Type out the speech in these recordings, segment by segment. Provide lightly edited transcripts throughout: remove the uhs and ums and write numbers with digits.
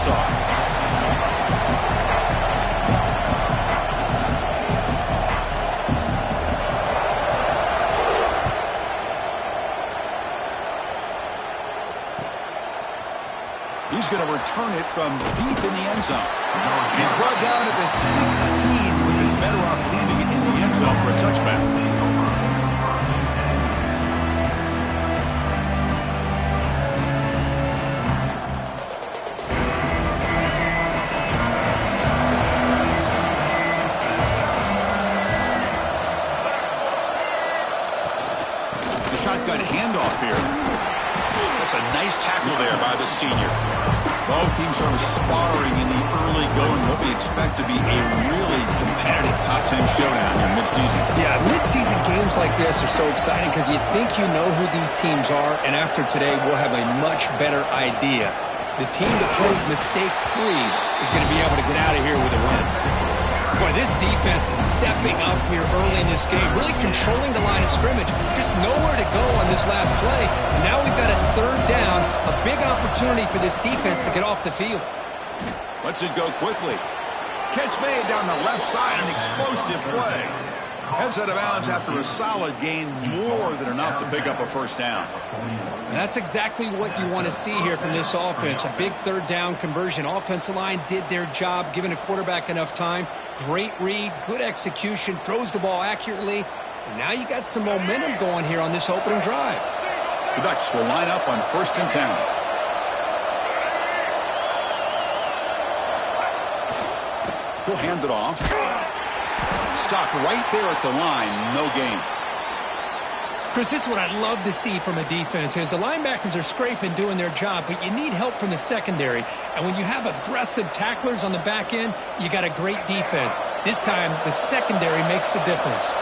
off. He's going to return it from deep in the end zone. He's brought down at the 16. Would have been better off leaving it in the end zone for a touchback. The shotgun handoff here. That's a nice tackle there by the senior. Both teams sort of sparring in the early going. What we expect to be a really competitive top 10 showdown in midseason. Yeah, midseason games like this are so exciting because you think you know who these teams are, and after today we'll have a much better idea. The team that plays mistake-free is going to be able to get out of here with a win. Boy, this defense is stepping up here early in this game, really controlling the line of scrimmage. Just nowhere to go on this last play. And now we've got a third down, a big opportunity for this defense to get off the field. Lets it go quickly. Catch made down the left side, an explosive play. Heads out of bounds after a solid gain, more than enough to pick up a first down. That's exactly what you want to see here from this offense. A big third down conversion. Offensive line did their job, giving a quarterback enough time. Great read, good execution, throws the ball accurately. And now you got some momentum going here on this opening drive. The Ducks will line up on 1st and 10. He'll hand it off. Stopped right there at the line. No gain. Chris, this is what I'd love to see from a defense is the linebackers are scraping, doing their job, but you need help from the secondary. And when you have aggressive tacklers on the back end, you got a great defense. This time, the secondary makes the difference.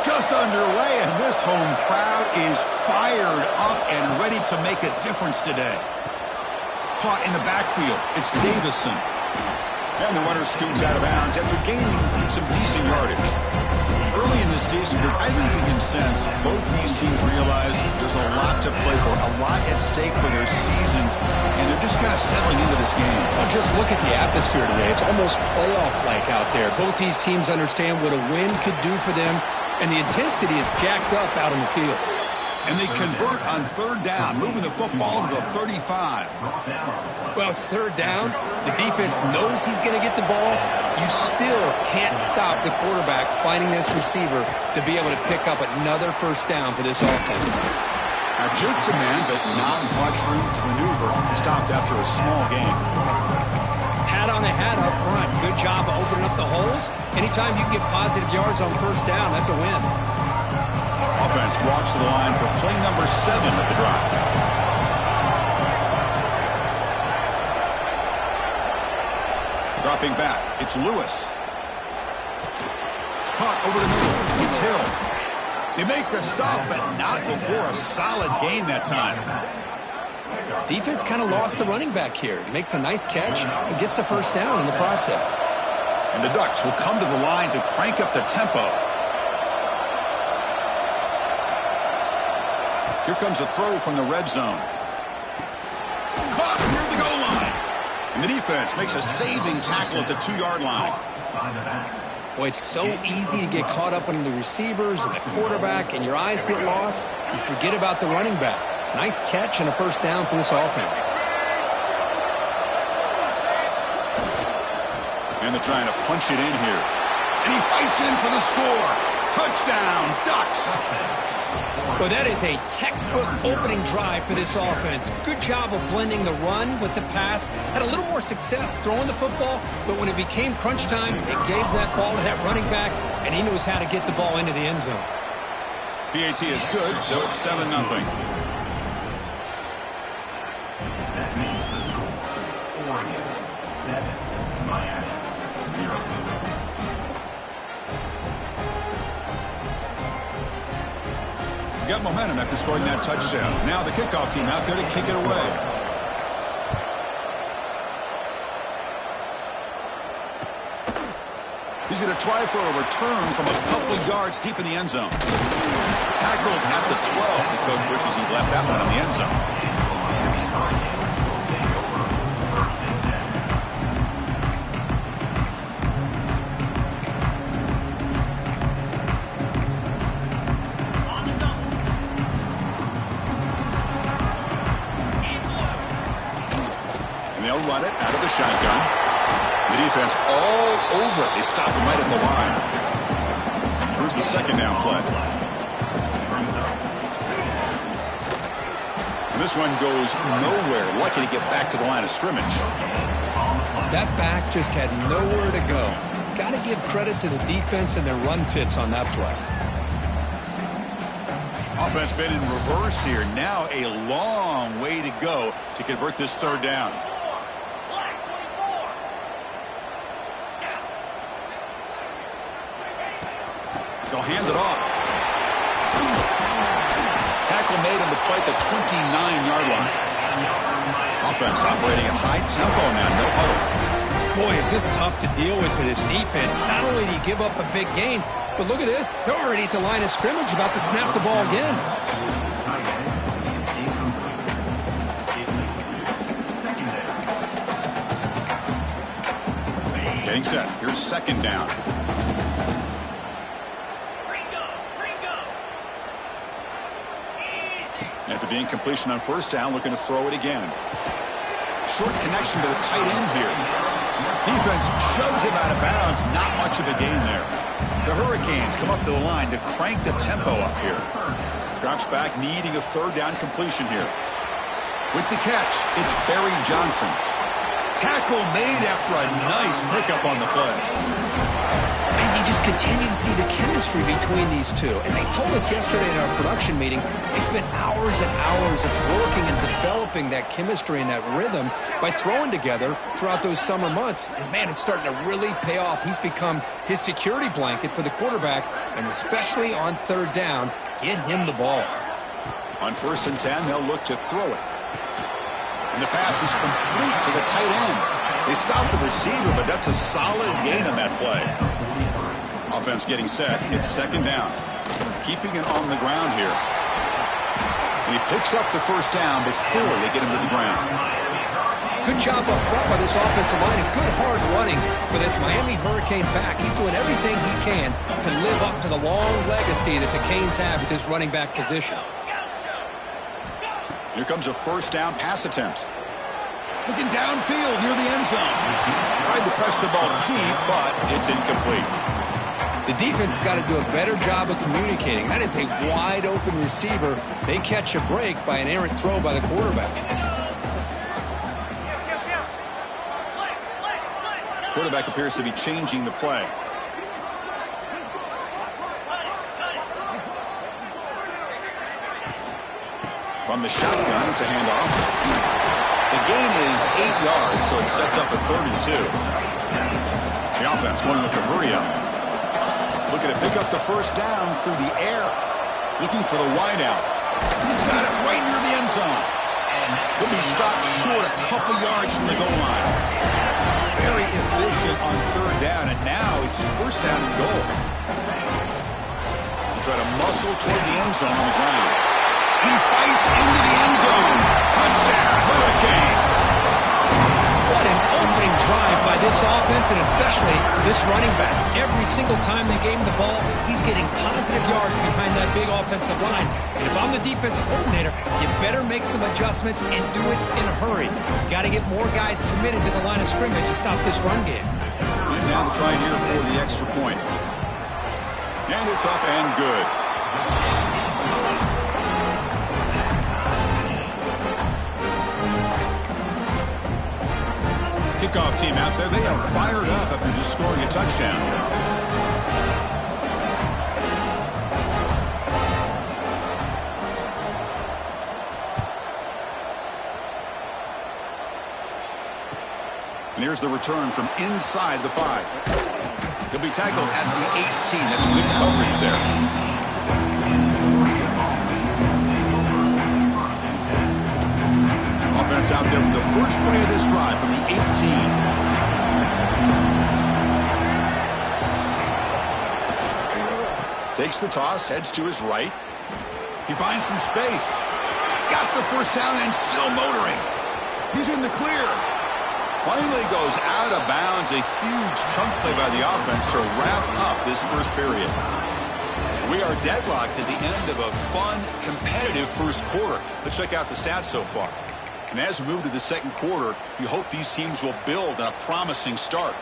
Just underway, and this home crowd is fired up and ready to make a difference today. Caught in the backfield. It's Davison. And the runner scoots out of bounds after gaining some decent yardage. Early in the season, I think you can sense both these teams realize there's a lot to play for, a lot at stake for their seasons, and they're just kind of settling into this game. Well, just look at the atmosphere today. It's almost playoff-like out there. Both these teams understand what a win could do for them, and the intensity is jacked up out on the field. And they convert on 3rd down, moving the football to the 35. Well, it's 3rd down. The defense knows he's going to get the ball. You still can't stop the quarterback finding this receiver to be able to pick up another first down for this offense. A jerk to man, but not much room to maneuver. Stopped after a small gain. Hat on a hat up front. Good job of opening up the holes. Anytime you get positive yards on 1st down, that's a win. Offense walks to the line for play number 7 of the drive. Dropping back, it's Lewis. Caught over the middle, it's Hill. They make the stop, but not before a solid gain that time. Defense kind of lost the running back here. Makes a nice catch and gets the first down in the process. And the Ducks will come to the line to crank up the tempo. Here comes a throw from the red zone. Caught near the goal line. And the defense makes a saving tackle at the 2-yard line. Boy, it's so easy to get caught up in the receivers and the quarterback, and your eyes get lost. You forget about the running back. Nice catch and a first down for this offense. And they're trying to punch it in here. And he fights in for the score. Touchdown, Ducks. Well, that is a textbook opening drive for this offense. Good job of blending the run with the pass. Had a little more success throwing the football, but when it became crunch time, it gave that ball to that running back, and he knows how to get the ball into the end zone. PAT is good, so it's 7-0. Got momentum after scoring that touchdown. Now the kickoff team out there to kick it away. He's going to try for a return from a couple yards deep in the end zone. Tackled at the 12. The coach wishes he'd left that one in the end zone. And they'll run it out of the shotgun. The defense all over it. They stop him right at the line. Here's the second down play. And this one goes nowhere. Lucky to get back to the line of scrimmage. That back just had nowhere to go. Got to give credit to the defense and their run fits on that play. Offense been in reverse here. Now a long way to go to convert this third down. They'll hand it off. Tackle made on the play at the 29-yard line. Offense operating at high tempo now. No huddle. Boy, is this tough to deal with for this defense. Not only do you give up a big gain, but look at this. They're already at the line of scrimmage, about to snap the ball again. Getting set. Here's second down. After the incompletion on first down, looking to throw it again. Short connection to the tight end here. Defense shoves him out of bounds. Not much of a gain there. The Hurricanes come up to the line to crank the tempo up here. Drops back, needing a third down completion here. With the catch, it's Barry Johnson. Tackle made after a nice pickup on the play. And you just continue to see the chemistry between these two. And they told us yesterday in our production meeting, they spent hours and hours of working and developing that chemistry and that rhythm by throwing together throughout those summer months. And, man, it's starting to really pay off. He's become his security blanket for the quarterback, and especially on third down, get him the ball. On 1st and 10, they'll look to throw it. And the pass is complete to the tight end. They stop the receiver, but that's a solid gain on that play. Offense getting set. It's second down. Keeping it on the ground here. And he picks up the first down before they get him to the ground. Good job up front by this offensive line and good hard running for this Miami Hurricane back. He's doing everything he can to live up to the long legacy that the Canes have at this running back position. Here comes a first down pass attempt. Looking downfield near the end zone. Tried to press the ball deep, but it's incomplete. The defense has got to do a better job of communicating. That is a wide open receiver. They catch a break by an errant throw by the quarterback. Quarterback appears to be changing the play. From the shotgun, it's a handoff. The gain is 8 yards, so it sets up a 32. The offense going with the hurry up. Looking to pick up the first down through the air. Looking for the wideout. He's got it right near the end zone. He'll be stopped short a couple yards from the goal line. Very efficient on third down, and now it's first down and goal. He'll try to muscle toward the end zone on the ground. He fights into the end zone. Touchdown, Hurricanes. What an opening drive by this offense, and especially this running back. Every single time they gave him the ball, he's getting positive yards behind that big offensive line. And if I'm the defensive coordinator, you better make some adjustments and do it in a hurry. You got to get more guys committed to the line of scrimmage to stop this run game. And now the try here for the extra point. And it's up and good. Kickoff team out there. They are fired up after just scoring a touchdown. And here's the return from inside the 5. He'll be tackled at the 18. That's good coverage there. Offense out there for the first play of this drive from the 18. Takes the toss, heads to his right. He finds some space. He's got the first down and still motoring. He's in the clear. Finally goes out of bounds. A huge chunk play by the offense to wrap up this first period. We are deadlocked at the end of a fun, competitive first quarter. Let's check out the stats so far. And as we move to the second quarter, you hope these teams will build on a promising start.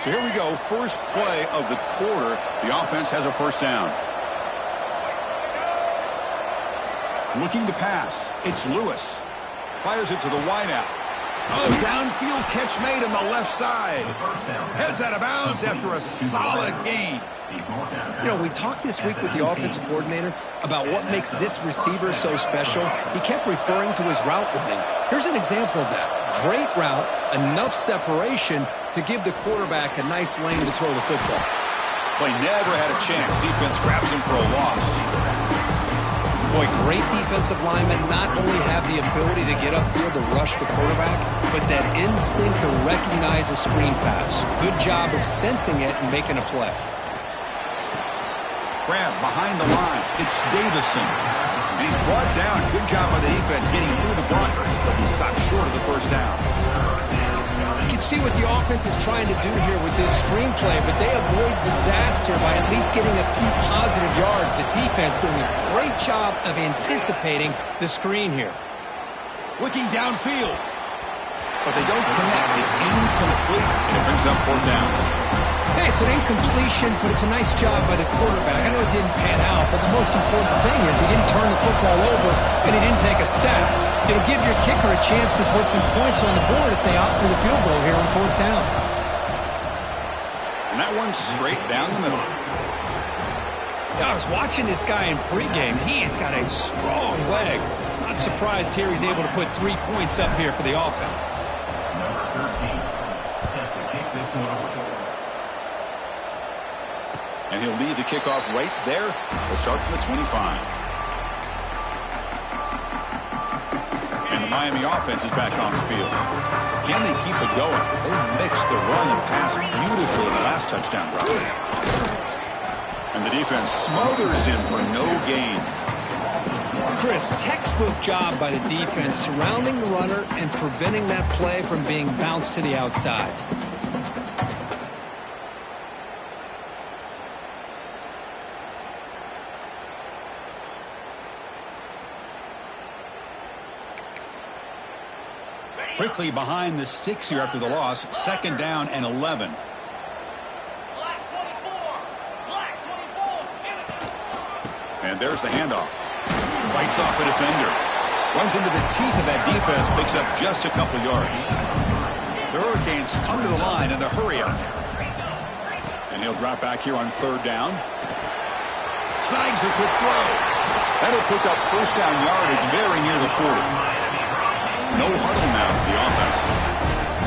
So here we go, first play of the quarter. The offense has a first down. Looking to pass. It's Lewis. Fires it to the wideout. Oh, downfield catch made on the left side. Heads out of bounds after a solid gain. You know, we talked this week with the offensive coordinator about what makes this receiver so special. He kept referring to his route running. Here's an example of that. Great route, enough separation to give the quarterback a nice lane to throw the football. Play never had a chance. Defense grabs him for a loss. Boy, great defensive linemen not only have the ability to get upfield to rush the quarterback, but that instinct to recognize a screen pass. Good job of sensing it and making a play. Grab behind the line. It's Davison. And he's brought down. Good job by the defense getting through the blockers, but he stopped short of the first down. You can see what the offense is trying to do here with this screenplay, but they avoid disaster by at least getting a few positive yards. The defense doing a great job of anticipating the screen here. Looking downfield. But they don't connect. It's incomplete, and it brings up fourth down. Hey, it's an incompletion, but it's a nice job by the quarterback. I know it didn't pan out, but the most important thing is he didn't turn the football over and he didn't take a sack. It'll give your kicker a chance to put some points on the board if they opt for the field goal here on fourth down. And that one's straight down the middle. I was watching this guy in pregame. He has got a strong leg. Not surprised here he's able to put 3 points up here for the offense. Number 13, set to kick this one over. And he'll lead the kickoff right there. We'll start from the 25. And the Miami offense is back on the field. Can they keep it going? They mixed the run and pass beautifully in the last touchdown drive. And the defense smothers him for no gain. Chris, textbook job by the defense surrounding the runner and preventing that play from being bounced to the outside. Quickly behind the sticks here after the loss. Second down and 11. And there's the handoff. Fights off a defender. Runs into the teeth of that defense. Picks up just a couple yards. The Hurricanes come to the line in the hurry up. And he'll drop back here on third down. Snags a quick throw. That'll pick up first down yardage very near the 40. No huddle now for the offense.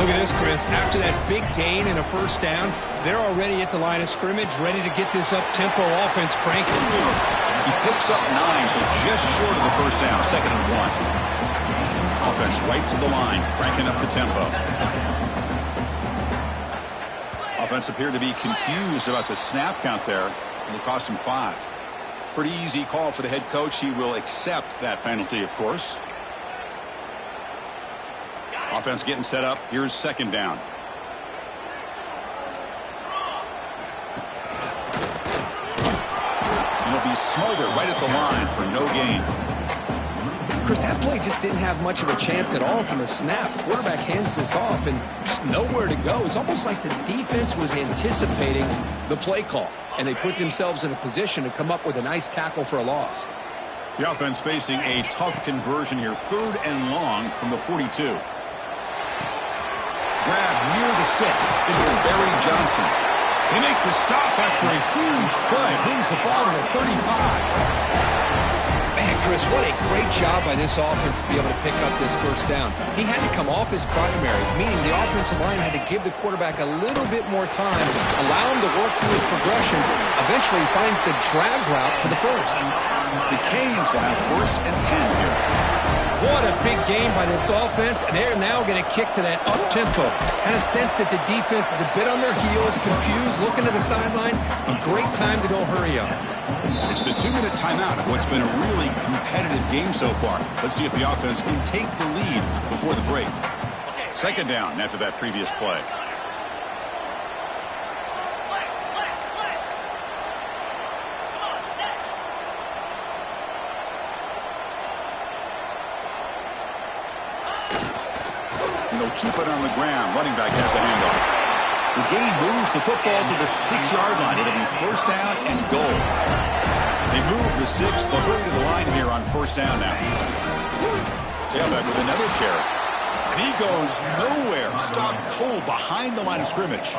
Look at this, Chris. After that big gain and a first down, they're already at the line of scrimmage, ready to get this up-tempo offense cranking. He picks up 9, so just short of the first down, second and 1. Offense right to the line, cranking up the tempo. Offense appeared to be confused about the snap count there. It'll cost him 5. Pretty easy call for the head coach. He will accept that penalty, of course. Offense getting set up. Here's second down. And he'll be smothered right at the line for no gain. Chris, that play just didn't have much of a chance at all from the snap. Quarterback hands this off and just nowhere to go. It's almost like the defense was anticipating the play call, and they put themselves in a position to come up with a nice tackle for a loss. The offense facing a tough conversion here. Third and long from the 42. Grab near the sticks. It's Barry Johnson. They make the stop after a huge play. Brings the ball to the 35. Man, Chris, what a great job by this offense to be able to pick up this first down. He had to come off his primary, meaning the offensive line had to give the quarterback a little bit more time, allow him to work through his progressions. Eventually, he finds the drag route for the first. The Canes will have first and 10 here. What a big game by this offense, and they're now going to kick to that up-tempo. Kind of sense that the defense is a bit on their heels, confused, looking to the sidelines. A great time to go hurry up. It's the 2-minute timeout of what's been a really competitive game so far. Let's see if the offense can take the lead before the break. Second down after that previous play. And they'll keep it on the ground. Running back has the handoff. The game moves the football to the 6-yard line. It'll be first down and goal. They move the 6. They'll hurry to the line here on first down now. Tailback with another carry. And he goes nowhere. Stopped cold behind the line of scrimmage.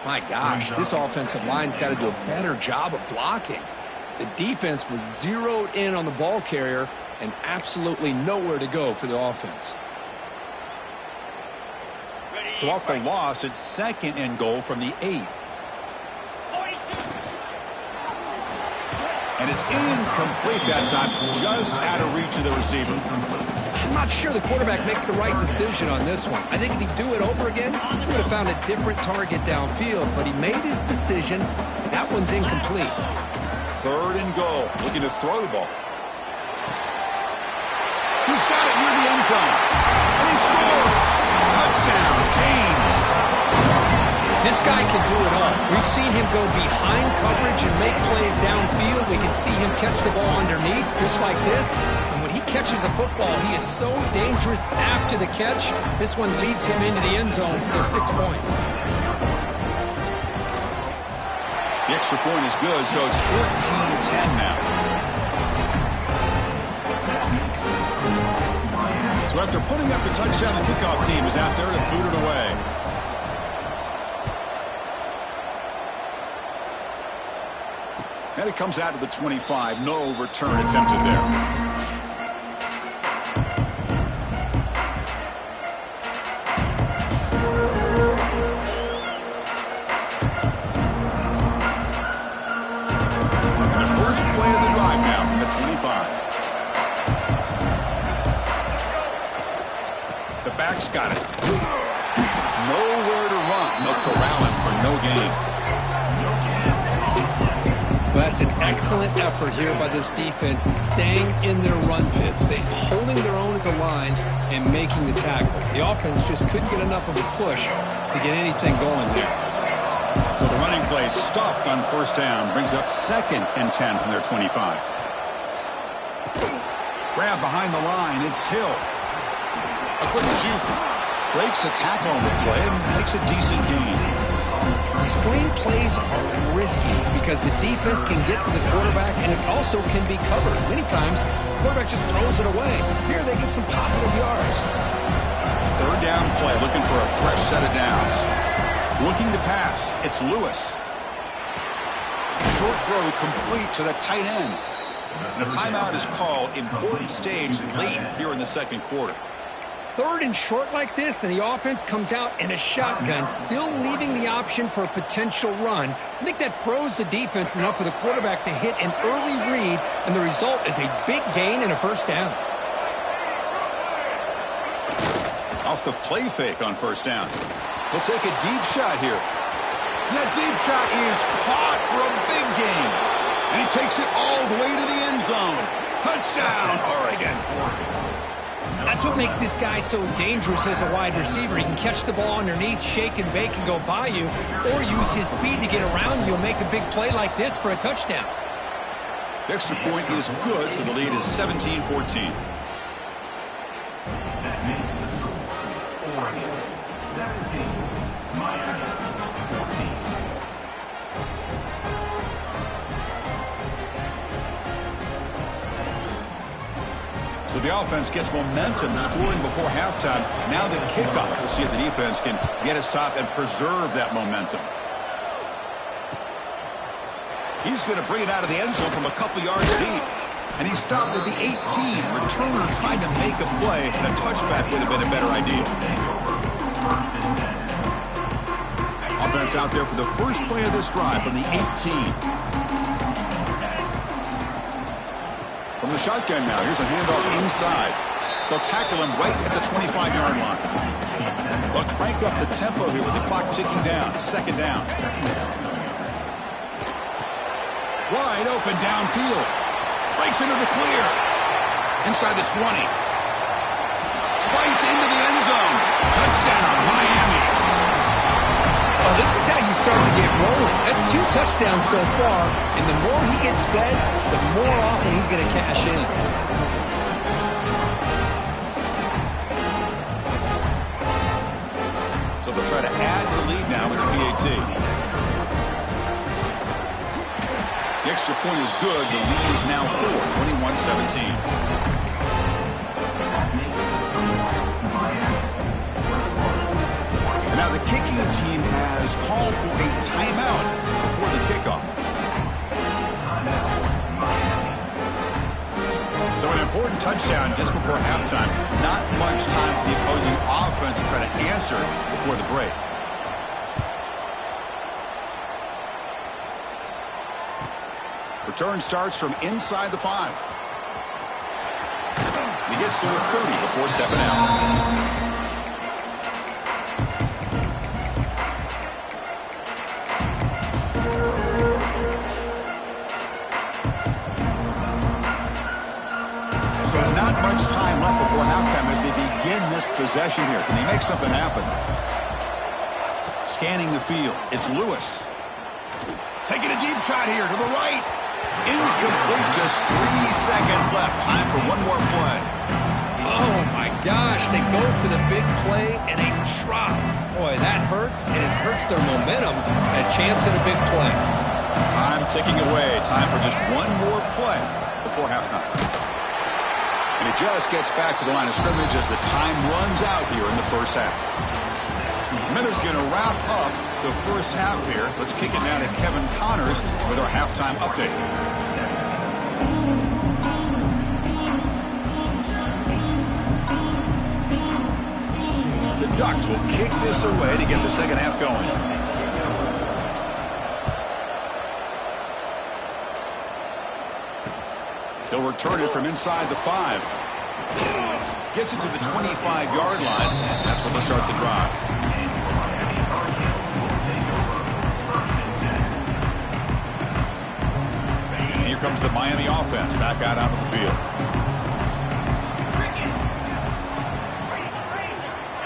My gosh, this offensive line's got to do a better job of blocking. The defense was zeroed in on the ball carrier and absolutely nowhere to go for the offense. So off the loss, it's second and goal from the 8. And it's incomplete that time, just out of reach of the receiver. I'm not sure the quarterback makes the right decision on this one. I think if he'd do it over again, he would have found a different target downfield, but he made his decision. That one's incomplete. Third and goal, looking to throw the ball. He's got it near the end zone, and he scores. Touchdown, Canes. This guy can do it all. We've seen him go behind coverage and make plays downfield. We can see him catch the ball underneath, just like this. And when he catches a football, he is so dangerous after the catch. This one leads him into the end zone for the 6 points. The extra point is good, so it's 14-10 now. So after putting up the touchdown, the kickoff team is out there to boot it away. And it comes out to the 25. No return attempted there. Back's got it. Nowhere to run. They'll corral him for no gain. Well, that's an excellent effort here by this defense, staying in their run fits. They're holding their own at the line and making the tackle. The offense just couldn't get enough of a push to get anything going there. So the running play stopped on first down. Brings up second and 10 from their 25. Grab behind the line. It's Hill. A quick juke, breaks a tackle on the play and makes a decent gain. Screen plays are risky because the defense can get to the quarterback and it also can be covered. Many times, the quarterback just throws it away. Here they get some positive yards. Third down play, looking for a fresh set of downs. Looking to pass, it's Lewis. Short throw complete to the tight end. The timeout is called. Important stage late here in the second quarter. Third and short like this, and the offense comes out in a shotgun, still leaving the option for a potential run. I think that froze the defense enough for the quarterback to hit an early read, and the result is a big gain and a first down. Off the play fake on first down. He'll take a deep shot here. That deep shot is caught for a big gain. And he takes it all the way to the end zone. Touchdown, Oregon. That's what makes this guy so dangerous as a wide receiver. He can catch the ball underneath, shake and bake and go by you, or use his speed to get around you and make a big play like this for a touchdown. The extra point is good, so the lead is 17-14. That makes the score Oregon 17, Miami 14. So the offense gets momentum, scoring before halftime. Now the kickoff. We'll see if the defense can get his top and preserve that momentum. He's going to bring it out of the end zone from a couple yards deep. And he stopped with the 18. Returner trying to make a play, and a touchback would have been a better idea. Offense out there for the first play of this drive from the 18. From the shotgun now, here's a handoff inside. They'll tackle him right at the 25-yard line. They'll crank up the tempo here with the clock ticking down. Second down. Wide open downfield. Breaks into the clear. Inside the 20. Fights into the end zone. Touchdown, Miami. Well, this is how you start to get rolling. That's 2 touchdowns so far, and the more he gets fed, the more often he's going to cash in. PAT. The extra point is good. The lead is now 4, 21-17. Now the kicking team has called for a timeout before the kickoff. So an important touchdown just before halftime. Not much time for the opposing offense to try to answer before the break. Return starts from inside the 5. He gets to a 30 before stepping out. So not much time left before halftime as they begin this possession here. Can they make something happen? Scanning the field. It's Lewis. Taking a deep shot here to the right. Incomplete. Just 3 seconds left. Time for one more play. Oh, my gosh. They go for the big play and they drop. Boy, that hurts, and it hurts their momentum. A chance at a big play. Time ticking away. Time for just one more play before halftime. And he just gets back to the line of scrimmage as the time runs out here in the first half. Miller's going to wrap up the first half here. Let's kick it now to Kevin Connors with our halftime update. The Ducks will kick this away to get the second half going. They'll return it from inside the 5. Gets it to the 25-yard line. That's where they'll start the drive. And here comes the Miami offense back out onto the field.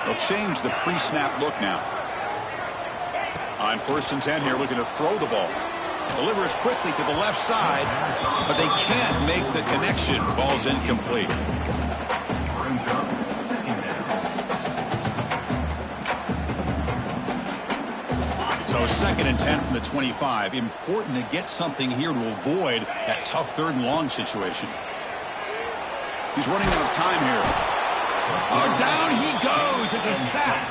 They'll change the pre-snap look now. On 1st and 10 here, looking to throw the ball. Delivers quickly to the left side, but they can't make the connection. Ball's incomplete. So 2nd and 10 from the 25. Important to get something here to avoid that tough 3rd and long situation. He's running out of time here. Oh, down he goes. It's a sack.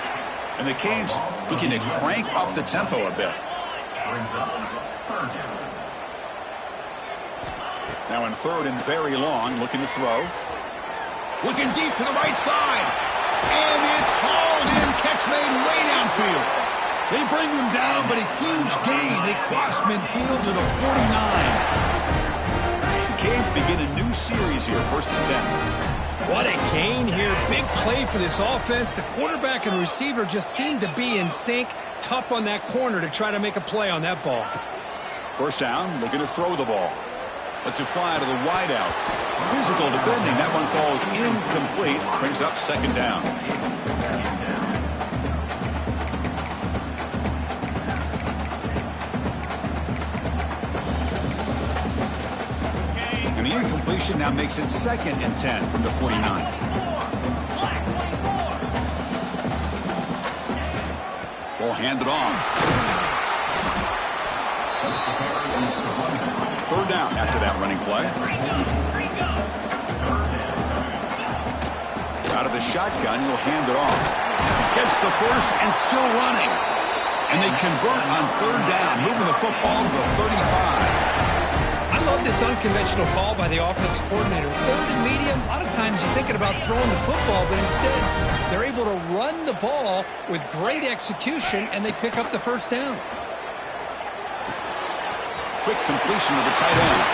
And the Canes looking to crank up the tempo a bit. Now in 3rd and very long, looking to throw. Looking deep to the right side. And it's hauled in. Catch made way downfield. They bring him down, but a huge gain. They cross midfield to the 49. The Canes begin a new series here, 1st and 10. What a gain here. Big play for this offense. The quarterback and receiver just seem to be in sync. Tough on that corner to try to make a play on that ball. 1st down, looking to throw the ball. Lets it fly to the wideout. Physical defending. That one falls incomplete. Brings up 2nd down. And the incompletion now makes it 2nd and 10 from the 49. Ball handed off. 3rd down after that running play. Out of the shotgun, he'll hand it off. Gets the 1st and still running. And they convert on 3rd down, moving the football to the 35. I love this unconventional call by the offensive coordinator. 3rd and medium, a lot of times you're thinking about throwing the football, but instead they're able to run the ball with great execution, and they pick up the 1st down. Quick completion to the tight end.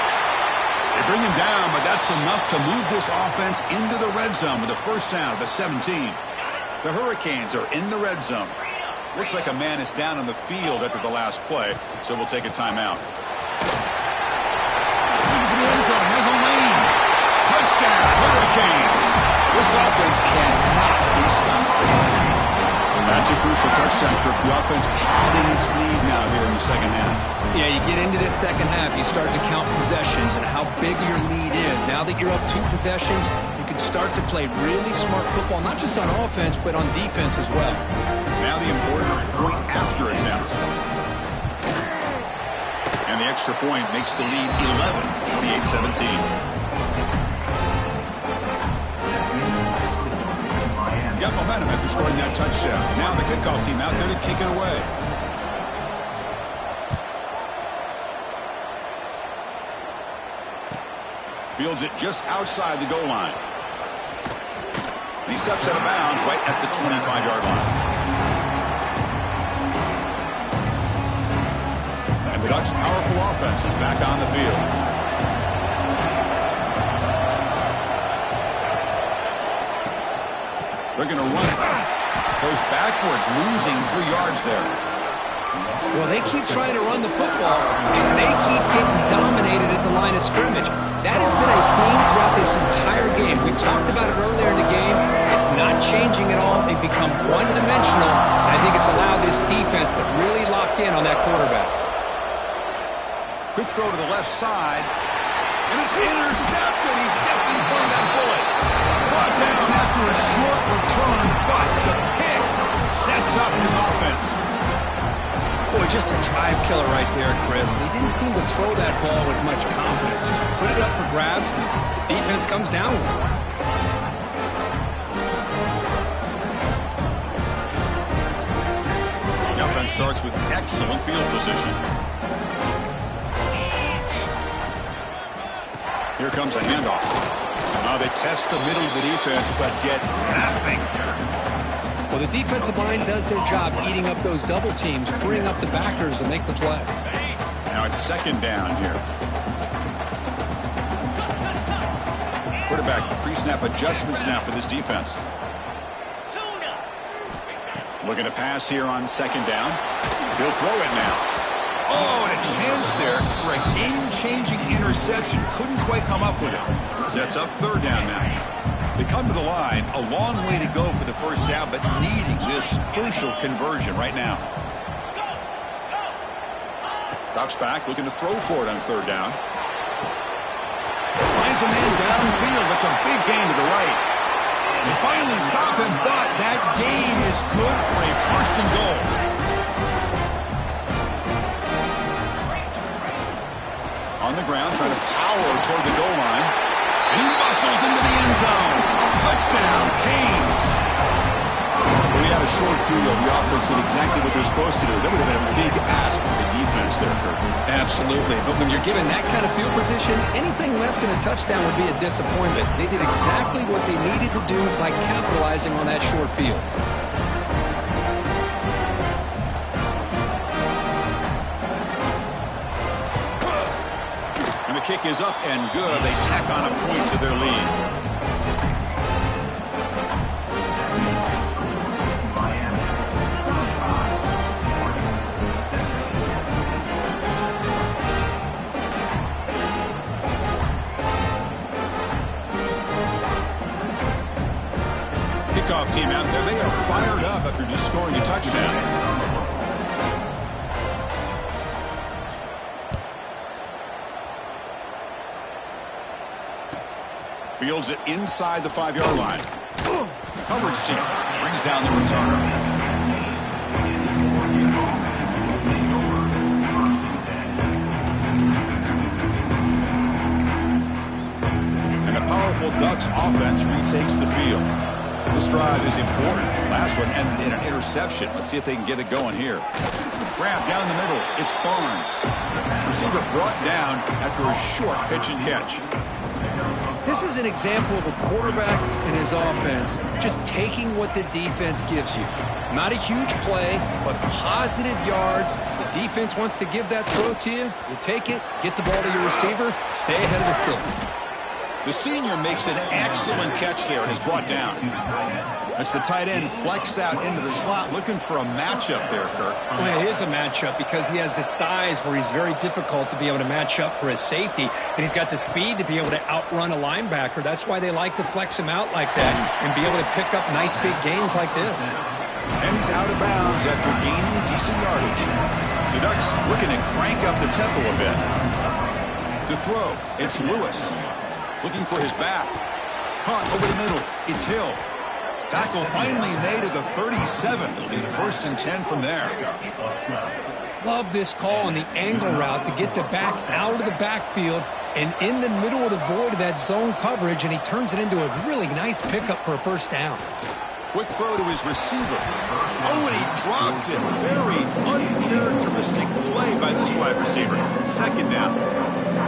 They bring him down, but that's enough to move this offense into the red zone with a 1st down at the 17. The Hurricanes are in the red zone. Looks like a man is down on the field after the last play, so we'll take a timeout. Looking for the end zone. Has a lane. Touchdown, Hurricanes. This offense cannot be stopped. That's a crucial touchdown, Kirk. The offense padding its lead now here in the 2nd half. Yeah, you get into this 2nd half, you start to count possessions and how big your lead is. Now that you're up 2 possessions, you can start to play really smart football, not just on offense, but on defense as well. Now the important point after attempt. And the extra point makes the lead 11, 28-17. Got momentum after scoring that touchdown. Now the kickoff team out there to kick it away. Fields it just outside the goal line. He steps out of bounds right at the 25-yard line. And the Ducks' powerful offense is back on the field. They're going to run it. Goes backwards, losing 3 yards there. Well, they keep trying to run the football, and they keep getting dominated at the line of scrimmage. That has been a theme throughout this entire game. We've talked about it earlier in the game. It's not changing at all. They've become one-dimensional, and I think it's allowed this defense to really lock in on that quarterback. Quick throw to the left side, and it's intercepted. He stepped in front of that bullet. Brought down after a short return, but the pick sets up his offense. Boy, just a drive killer right there, Chris. And he didn't seem to throw that ball with much confidence. Just put it up for grabs, and the defense comes down with it. The offense starts with excellent field position. Here comes a handoff. They test the middle of the defense, but get nothing. Well, the defensive line does their job eating up those double teams, freeing up the backers to make the play. Now it's second down here. Quarterback pre-snap adjustments now for this defense. Looking to pass here on second down. He'll throw it now. Oh, and a chance there for a game-changing interception. Couldn't quite come up with it. Sets up third down now. They come to the line, a long way to go for the first down, but needing this crucial conversion right now. Drops back, looking to throw for it on third down. Finds a man downfield. That's a big gain to the right. They finally stop him, but that gain is good for a first and goal. On the ground, trying to power toward the goal line. And he muscles into the end zone. Touchdown, Canes. We had a short field. The offense did exactly what they're supposed to do. That would have been a big ask for the defense there, Kurt. Absolutely. But when you're given that kind of field position, anything less than a touchdown would be a disappointment. They did exactly what they needed to do by capitalizing on that short field. And the kick is up and good. They tack on a point to their lead. Kickoff team out there. They are fired up after just scoring a touchdown. Fields it inside the 5-yard line. Coverage team brings down the returner. And the powerful Ducks offense retakes the field. This drive is important. Last one ended in an interception. Let's see if they can get it going here. Grab down the middle. It's Barnes. Receiver brought down after a short pitch and catch. This is an example of a quarterback and his offense just taking what the defense gives you. Not a huge play, but positive yards. The defense wants to give that throw to you. You take it, get the ball to your receiver, stay ahead of the sticks. The senior makes an excellent catch there and is brought down. That's the tight end flexed out into the slot, looking for a matchup there, Kirk. Well, it is a matchup because he has the size where he's very difficult to be able to match up for his safety, and he's got the speed to be able to outrun a linebacker. That's why they like to flex him out like that and be able to pick up nice big gains like this. And he's out of bounds after gaining decent yardage. The Ducks looking to crank up the tempo a bit. To throw, it's Lewis. Looking for his back. Caught over the middle. It's Hill. Tackle finally made at the 37. It'll be 1st and 10 from there. Love this call on the angle route to get the back out of the backfield and in the middle of the void of that zone coverage, and he turns it into a really nice pickup for a 1st down. Quick throw to his receiver. Oh, and he dropped it. Very uncharacteristic play by this wide receiver. 2nd down.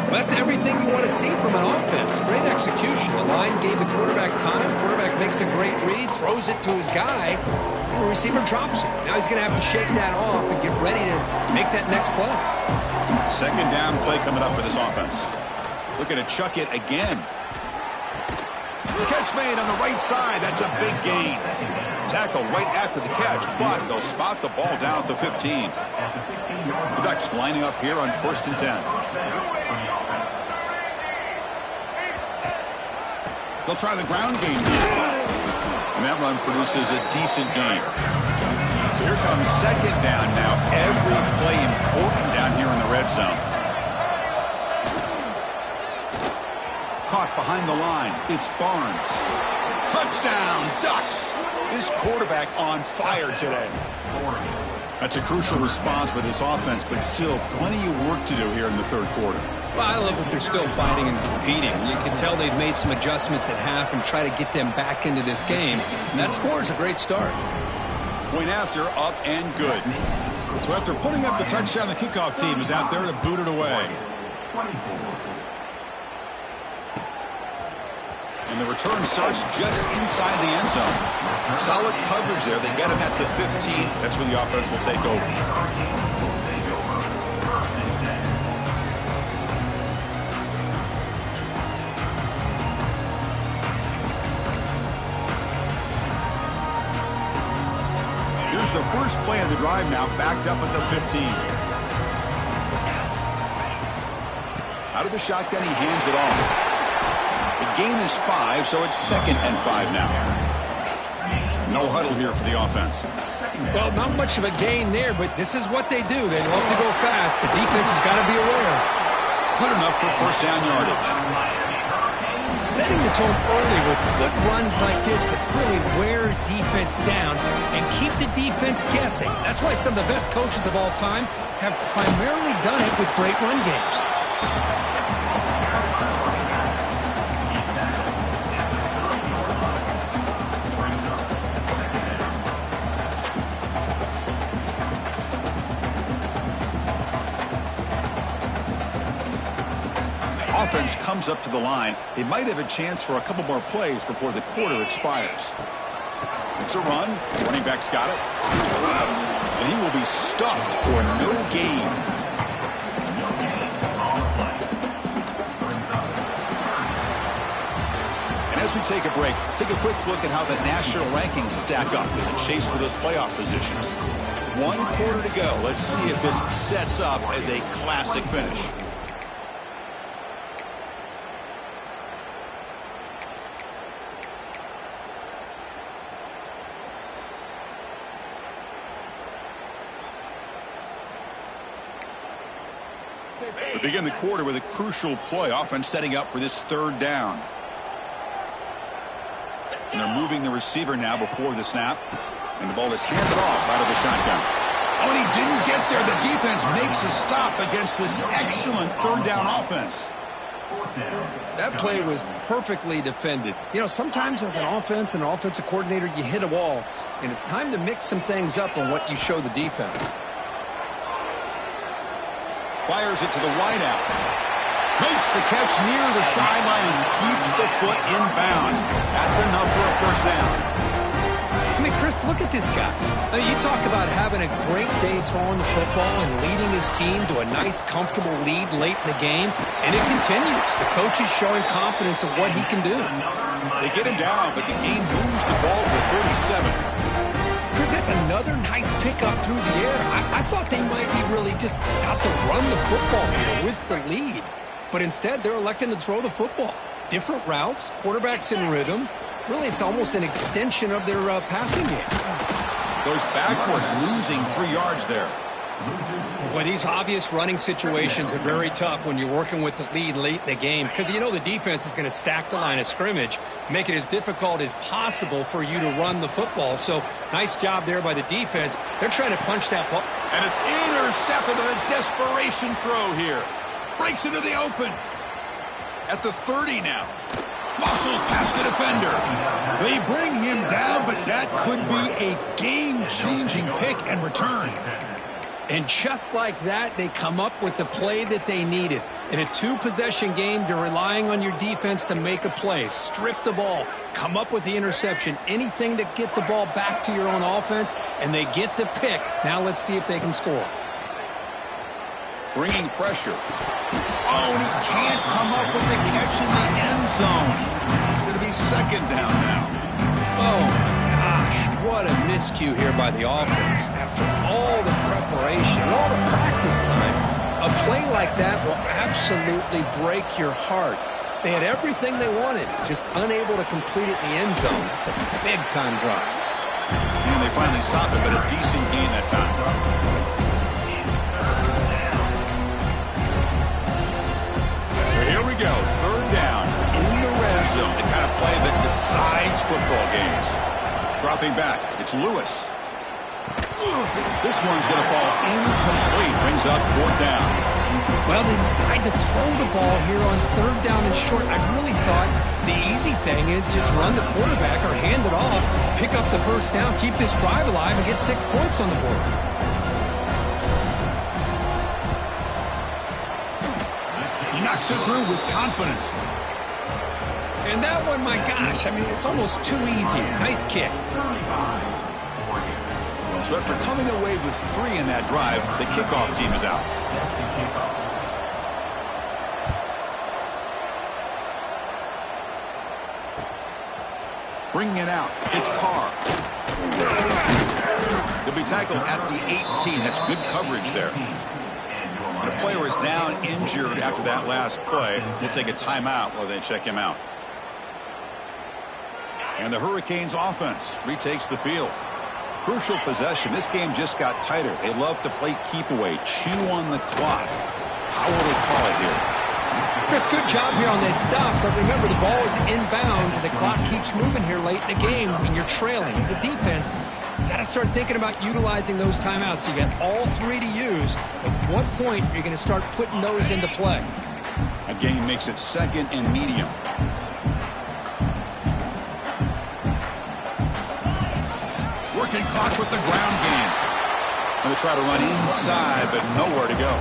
Well, that's everything you want to see from an offense. Great execution. The line gave the quarterback time. Quarterback makes a great read, throws it to his guy, and the receiver drops it. Now he's going to have to shake that off and get ready to make that next play. 2nd down play coming up for this offense. Looking to chuck it again. Catch made on the right side. That's a big gain. Tackle right after the catch, but they'll spot the ball down at the 15. The Ducks lining up here on 1st and 10. They'll try the ground game here. And that run produces a decent gain. So here comes 2nd down now. Every play important down here in the red zone. Caught behind the line. It's Barnes. Touchdown, Ducks. This quarterback on fire today. That's a crucial response by this offense, but still plenty of work to do here in the 3rd quarter. Well, I love that they're still fighting and competing. You can tell they've made some adjustments at half and try to get them back into this game. And that score is a great start. Point after, up and good. So after putting up the touchdown, the kickoff team is out there to boot it away. And the return starts just inside the end zone. Solid coverage there. They get him at the 15. That's where the offense will take over. Here's the first play of the drive now, backed up at the 15. Out of the shotgun, he hands it off. The gain is 5, so it's 2nd and 5 now. No huddle here for the offense. Well, not much of a gain there, but this is what they do. They love to go fast. The defense has got to be aware. Good enough for 1st down yardage. Setting the tone early with good runs like this can really wear defense down and keep the defense guessing. That's why some of the best coaches of all time have primarily done it with great run games. Offense comes up to the line. They might have a chance for a couple more plays before the quarter expires. It's a run. Running back's got it. And he will be stuffed for no gain. And as we take a break, take a quick look at how the national rankings stack up in the chase for those playoff positions. 1 quarter to go. Let's see if this sets up as a classic finish. We begin the quarter with a crucial play. Offense setting up for this 3rd down. And they're moving the receiver now before the snap. And the ball is handed off out of the shotgun. Oh, and he didn't get there. The defense makes a stop against this excellent 3rd down offense. That play was perfectly defended. You know, sometimes as an offense and an offensive coordinator, you hit a wall. And it's time to mix some things up on what you show the defense. Fires it to the wideout. Makes the catch near the sideline and keeps the foot in bounds. That's enough for a 1st down. I mean, Chris, look at this guy. I mean, you talk about having a great day throwing the football and leading his team to a nice, comfortable lead late in the game, and it continues. The coach is showing confidence of what he can do. They get him down, but the game moves the ball to the 37. Chris, that's another nice pickup through the air. I thought they might be really just out to run the football here with the lead. But instead, they're electing to throw the football. Different routes, quarterbacks in rhythm. Really, it's almost an extension of their passing game. Goes backwards, losing 3 yards there. Boy, these obvious running situations are very tough when you're working with the lead late in the game because you know the defense is going to stack the line of scrimmage, make it as difficult as possible for you to run the football. So nice job there by the defense. They're trying to punch that ball. And it's intercepted on a desperation throw here. Breaks into the open. At the 30 now. Muscles past the defender. They bring him down, but that could be a game-changing pick and return. And just like that, they come up with the play that they needed. In a two-possession game, you're relying on your defense to make a play. Strip the ball. Come up with the interception. Anything to get the ball back to your own offense, and they get the pick. Now let's see if they can score. Bringing pressure. Oh, and he can't come up with the catch in the end zone. It's going to be second down now. Oh, my gosh. What a miscue here by the offense. After all the preparation, all the practice time, a play like that will absolutely break your heart. They had everything they wanted, just unable to complete it in the end zone. It's a big-time drop. And they finally stopped it, but a decent gain that time. Here we go, third down in the red zone, the kind of play that decides football games. Dropping back, it's Lewis. This one's going to fall incomplete, brings up fourth down. Well, they decide to throw the ball here on third down and short. I really thought the easy thing is just run the quarterback or hand it off, pick up the first down, keep this drive alive, and get 6 points on the board. He knocks it through with confidence. And that one, my gosh, I mean, it's almost too easy. Nice kick. So after coming away with 3 in that drive, the kickoff team is out. Bringing it out, it's Carr. He'll be tackled at the 18. That's good coverage there. The player is down injured after that last play. We'll take a timeout while they check him out. And the Hurricanes offense retakes the field. Crucial possession. This game just got tighter. They love to play keep away, chew on the clock. How will they call it here? Chris, good job here on this stop, but remember the ball is inbounds and the clock keeps moving here late in the game and you're trailing. As a defense, you got to start thinking about utilizing those timeouts. You got all 3 to use. At what point you're going to start putting those into play? Again, makes it second and medium. Working clock with the ground game. And they try to run inside, but nowhere to go.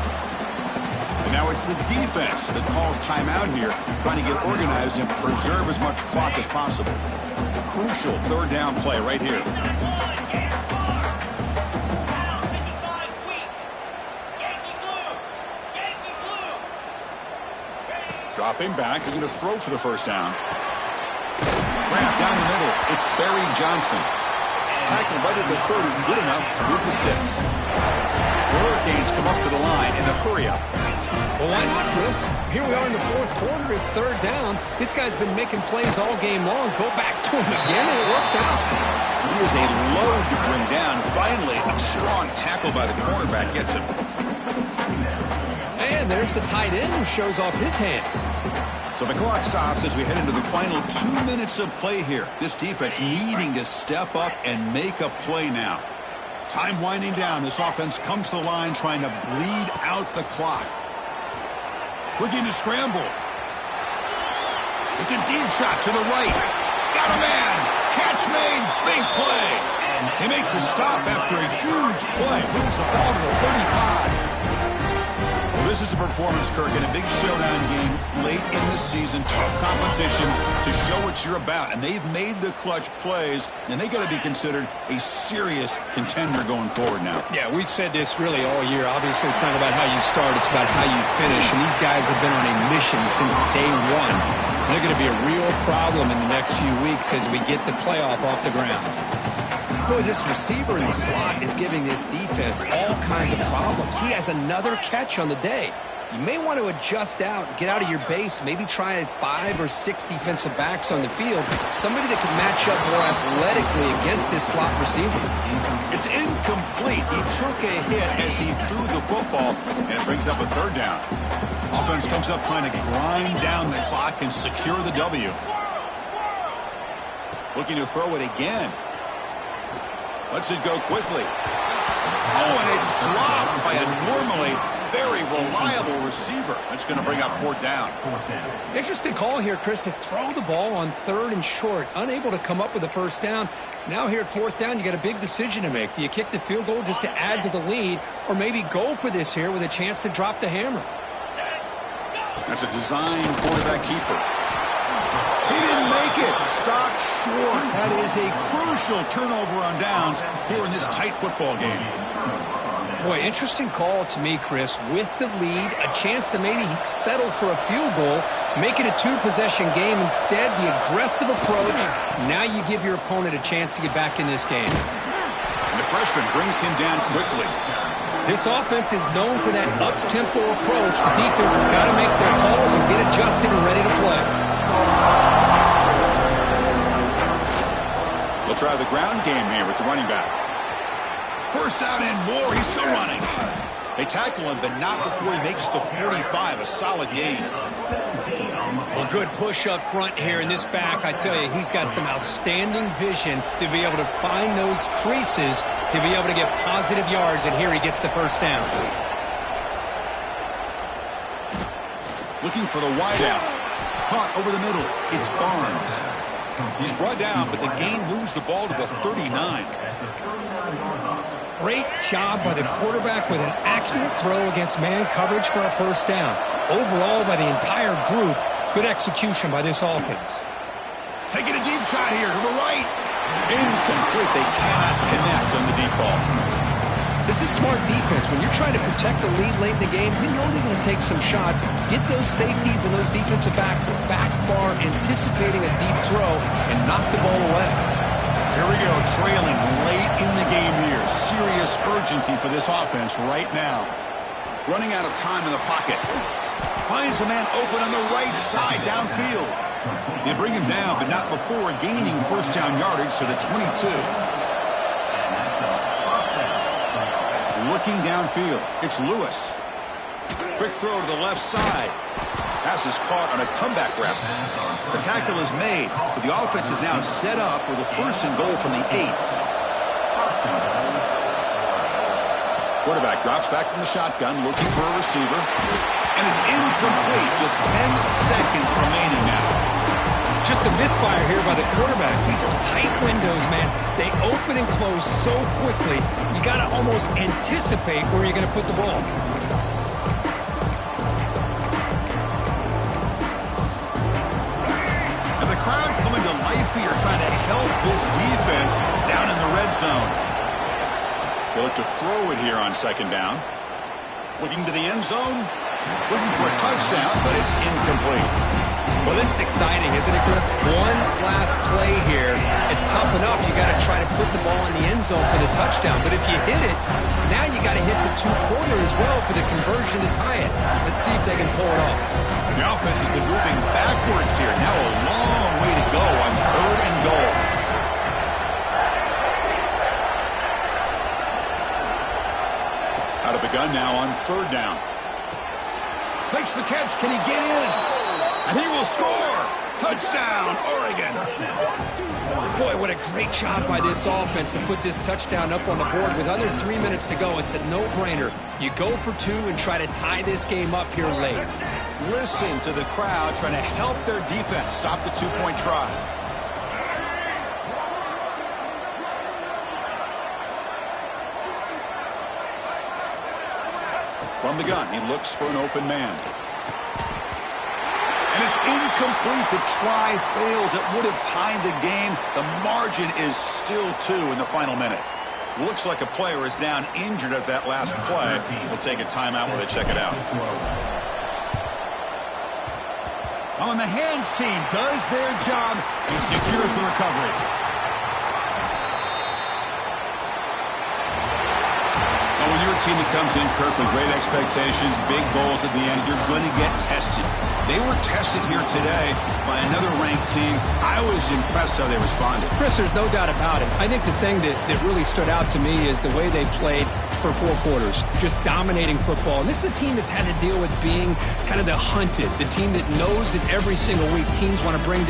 And now it's the defense that calls timeout here, trying to get organized and preserve as much clock as possible. Crucial third down play right here. Dropping back, they're going to throw for the first down. Grab down the middle, it's Barry Johnson. Tackled right at the 30, good enough to move the sticks. The Hurricanes come up to the line in a hurry up. Well, why not, Chris? Here we are in the fourth quarter. It's third down. This guy's been making plays all game long. Go back to him again, and it works out. He is a load to bring down. Finally, a strong tackle by the cornerback gets him. And there's the tight end who shows off his hands. So the clock stops as we head into the final 2 minutes of play here. This defense needing to step up and make a play now. Time winding down. This offense comes to the line trying to bleed out the clock. Looking to scramble. It's a deep shot to the right. Got a man. Catch made. Big play. They make the stop after a huge play. Moves the ball to the 35. Well, this is a performance, Kirk, in a big showdown game late in the season. Tough competition to show what you're about. And they've made the clutch plays, and they got to be considered a serious contender going forward now. Yeah, we've said this really all year. Obviously, it's not about how you start. It's about how you finish. And these guys have been on a mission since day one. They're going to be a real problem in the next few weeks as we get the playoff off the ground. Boy, this receiver in the slot is giving this defense all kinds of problems. He has another catch on the day. You may want to adjust out, get out of your base, maybe try 5 or 6 defensive backs on the field, somebody that can match up more athletically against this slot receiver. It's incomplete. He took a hit as he threw the football, and it brings up a third down. Offense comes up trying to grind down the clock and secure the W. Looking to throw it again. Lets it go quickly. Oh, and it's dropped by a normally very reliable receiver. That's going to bring up fourth down. Interesting call here, Chris, to throw the ball on 3rd and short. Unable to come up with a first down. Now here at 4th down, you got a big decision to make. Do you kick the field goal just to add to the lead, or maybe go for this here with a chance to drop the hammer? That's a design quarterback keeper. He didn't make it. Stopped short. That is a crucial turnover on downs here in this tight football game. Boy, interesting call to me, Chris. With the lead, a chance to maybe settle for a field goal, make it a 2-possession game. Instead, the aggressive approach. Now you give your opponent a chance to get back in this game. And the freshman brings him down quickly. This offense is known for that up-tempo approach. The defense has got to make their calls and get adjusted and ready to play. They'll try the ground game here with the running back. First down and more. He's still running. They tackle him, but not before he makes the 45. A solid gain. Well, good push up front here in this back. I tell you, he's got some outstanding vision to be able to find those creases, to be able to get positive yards, and here he gets the first down. Looking for the wideout. Caught over the middle. It's Barnes. He's brought down, but the gain moves the ball to the 39. Great job by the quarterback with an accurate throw against man coverage for a first down. Overall, by the entire group, good execution by this offense. Taking a deep shot here to the right. Incomplete. They cannot connect on the deep ball. This is smart defense. When you're trying to protect the lead late in the game, you know they're going to take some shots. Get those safeties and those defensive backs back far, anticipating a deep throw, and knock the ball away. Here we go, trailing late in the game here. Serious urgency for this offense right now. Running out of time in the pocket. Finds a man open on the right side downfield. They bring him down, but not before gaining first down yardage to the 22. Looking downfield, it's Lewis. Quick throw to the left side. Pass is caught on a comeback route. The tackle is made, but the offense is now set up with a first and goal from the 8. Quarterback drops back from the shotgun, looking for a receiver. And it's incomplete. Just 10 seconds remaining now. Just a misfire here by the quarterback. These are tight windows, man. They open and close so quickly, you got to almost anticipate where you're going to put the ball. And the crowd coming to life here, trying to help this defense down in the red zone. They look to throw it here on second down. Looking to the end zone. Looking for a touchdown, but it's incomplete. Well, this is exciting, isn't it, Chris? One last play here. It's tough enough. You got to try to put the ball in the end zone for the touchdown. But if you hit it, now you got to hit the 2-pointer as well for the conversion to tie it. Let's see if they can pull it off. The offense has been moving backwards here. Now a long way to go on third and goal. Out of the gun now on third down. Makes the catch. Can he get in? And he will score. Touchdown, Oregon. Boy, what a great job by this offense to put this touchdown up on the board. With under 3 minutes to go, it's a no-brainer. You go for 2 and try to tie this game up here late. Listen to the crowd trying to help their defense stop the 2-point try. From the gun, he looks for an open man. And it's incomplete. The try fails. It would have tied the game. The margin is still 2 in the final minute. Looks like a player is down injured at that last play. We'll take a timeout while they check it out. On the hands team does their job and secures the recovery. When you're a team that comes in, Kirk, with great expectations, big goals at the end. You're going to get tested. They were tested here today by another ranked team. I was impressed how they responded. Chris, there's no doubt about it. I think the thing that really stood out to me is the way they played for 4 quarters, just dominating football. And this is a team that's had to deal with being kind of the hunted, the team that knows that every single week teams want to bring